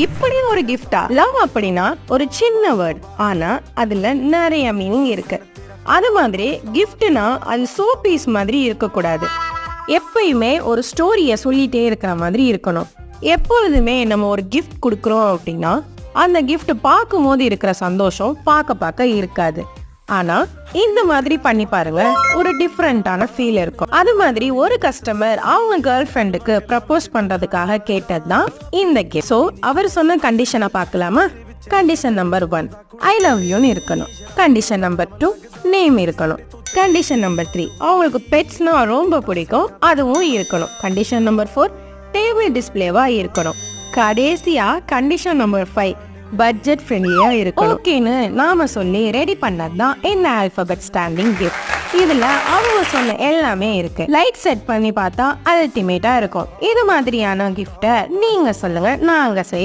இப்படி ஒரு கிஃப்டா? லவ் அப்படின்னா ஒரு சின்ன வேர்ட், ஆனா அதுல நிறைய மீனிங் இருக்கு. அது மாதிரி கிஃப்ட்னா அது சோ பீஸ் மாதிரி இருக்கக்கூடாது. எப்பயுமே ஒரு ஸ்டோரிய சொல்லிட்டே இருக்கிற மாதிரி இருக்கணும். எப்பொழுதுமே நம்ம ஒரு கிஃப்ட் கொடுக்குறோம் அப்படின்னா அந்த கிஃப்ட் பார்க்கும் போது இருக்கிற சந்தோஷம் பார்க்க இருக்காது. ஆனா இந்த மாதிரி பண்ணி பாருங்க, ஒரு டிஃப்ரெண்டான ஃபீல் இருக்கும். அது மாதிரி ஒரு கஸ்டமர் அவங்க கேர்ள் ஃப்ரெண்டுக்கு ப்ரப்போஸ் பண்றதுக்காக கேட்டதுதான் இந்த கிஃப்ட். ஸோ அவர் சொன்ன கண்டிஷனை பார்க்கலாமா? கண்டிஷன் நம்பர் 1 ஐ லவ் யூன்னு இருக்கணும். கண்டிஷன் நம்பர் 2 நேம் இருக்கணும். கண்டிஷன் நம்பர் 3 அவங்களுக்கு பெட்ஸ்னா ரொம்ப பிடிக்கும், அதுவும் இருக்கணும். கண்டிஷன் நம்பர் 4 டேபிள் டிஸ்பிளேவா இருக்கணும். கடைசியா கண்டிஷன் நம்பர் 5 பட்ஜெட் ஃப்ரெண்ட்லியா இருக்கணும். ஓகேன்னு நாம சொல்லி ரெடி பண்ணதுதான் இந்த ஆல்பபெட் ஸ்டாண்டிங் கிஃப்ட். இதுல அவங்க சொன்ன எல்லாமே இருக்கு. லைட் செட் பண்ணி பார்த்தா அல்டிமேட்டா இருக்கும். இது மாதிரியான கிஃப்ட நீங்க சொல்லுங்க, நாங்க செய்யறோம்.